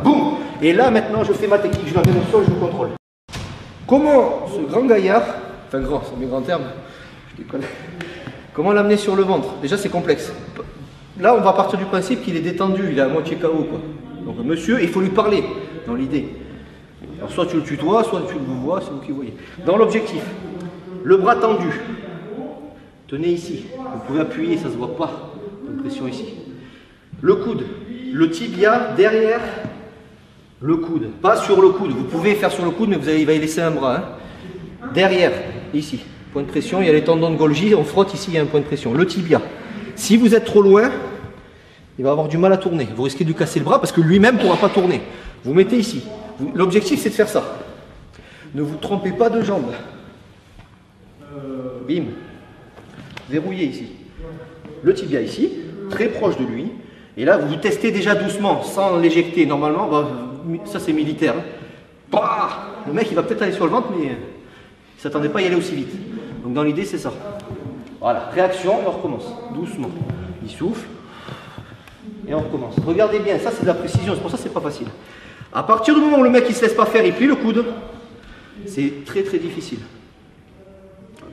Boum. Et là, maintenant, je fais ma technique. Je l'amène au sol, je contrôle. Comment ce grand gaillard, enfin grand, c'est mes grands termes, je déconne. Comment l'amener sur le ventre? Déjà, c'est complexe. Là, on va partir du principe qu'il est détendu, il est à moitié KO, quoi. Donc, monsieur, il faut lui parler, dans l'idée. Alors, soit tu le tutoies, soit tu le vois, c'est vous qui voyez. Dans l'objectif, le bras tendu. Tenez ici. Vous pouvez appuyer, ça ne se voit pas. Une pression ici. Le coude, le tibia derrière le coude. Pas sur le coude. Vous pouvez faire sur le coude, mais il va y laisser un bras. Hein. Derrière, ici. Point de pression, il y a les tendons de Golgi. On frotte ici, il y a un point de pression. Le tibia. Si vous êtes trop loin, il va avoir du mal à tourner. Vous risquez de lui casser le bras parce que lui-même ne pourra pas tourner. Vous mettez ici. L'objectif, c'est de faire ça. Ne vous trompez pas de jambe. Bim. Verrouillez ici. Le tibia ici, très proche de lui. Et là, vous testez déjà doucement, sans l'éjecter. Normalement, bah, ça c'est militaire. Hein. Bah, le mec, il va peut-être aller sur le ventre, mais il ne s'attendait pas à y aller aussi vite. Donc dans l'idée, c'est ça. Voilà, réaction, et on recommence. Doucement. Il souffle. Et on recommence. Regardez bien, ça c'est de la précision, c'est pour ça que c'est pas facile. À partir du moment où le mec il se laisse pas faire, il plie le coude, c'est très très difficile.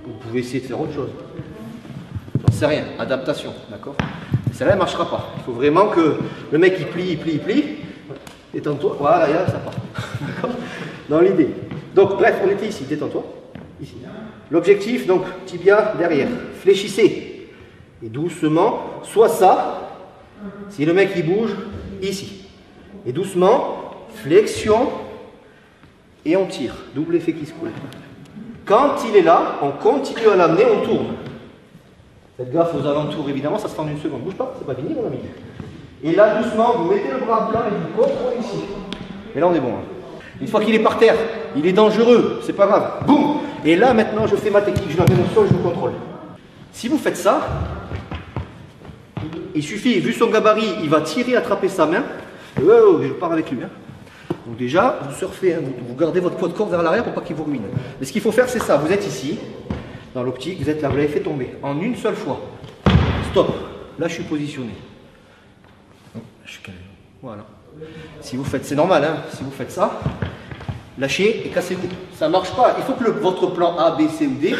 Vous pouvez essayer de faire autre chose. J'en sais rien, adaptation, d'accord? Celle-là ne marchera pas. Il faut vraiment que le mec il plie. Détends-toi, voilà, et là ça part. D'accord? Dans l'idée. Donc bref, on était ici, détends-toi. Ici. L'objectif, donc tibia derrière. Fléchissez. Et doucement, soit ça, si le mec il bouge, ici. Et doucement, flexion, et on tire. Double effet qui se coule. Quand il est là, on continue à l'amener, on tourne. Faites gaffe aux alentours, évidemment, ça se fait en une seconde. Bouge pas, c'est pas fini, mon ami. Et là, doucement, vous mettez le bras à plat et vous contrôlez ici. Et là, on est bon. Hein. Une fois qu'il est par terre, il est dangereux, c'est pas grave. Boum. Et là, maintenant, je fais ma technique. Je l'amène au sol, je vous contrôle. Si vous faites ça, il suffit, vu son gabarit, il va tirer, attraper sa main. Je pars avec lui. Hein. Donc déjà, vous surfez, hein, vous gardez votre poids de corps vers l'arrière pour pas qu'il vous ruine. Mais ce qu'il faut faire, c'est ça. Vous êtes ici, dans l'optique, vous êtes là, vous l'avez fait tomber. En une seule fois. Stop. Là, je suis positionné. Je suis calé. Voilà. Si vous faites, c'est normal, hein, si vous faites ça, lâchez et cassez-vous. Ça ne marche pas. Il faut que votre plan A, B, C ou D,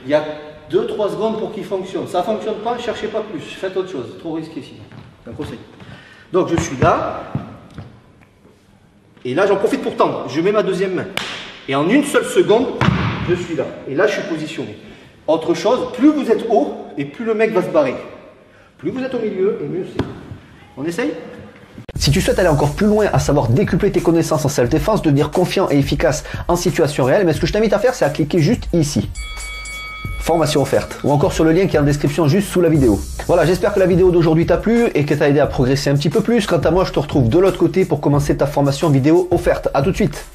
il y a 2-3 secondes pour qu'il fonctionne. Ça ne fonctionne pas, ne cherchez pas plus. Faites autre chose. Trop risqué sinon. C'est un conseil. Donc, je suis là. Et là, j'en profite pour tendre. Je mets ma deuxième main. Et en une seule seconde, je suis là. Et là, je suis positionné. Autre chose, plus vous êtes haut, et plus le mec va se barrer. Plus vous êtes au milieu, et mieux c'est. On essaye ? Si tu souhaites aller encore plus loin, à savoir décupler tes connaissances en self-défense, devenir confiant et efficace en situation réelle, mais ce que je t'invite à faire, c'est à cliquer juste ici. Formation offerte, ou encore sur le lien qui est en description juste sous la vidéo. Voilà, j'espère que la vidéo d'aujourd'hui t'a plu et que t'a aidé à progresser un petit peu plus. Quant à moi, je te retrouve de l'autre côté pour commencer ta formation vidéo offerte. À tout de suite.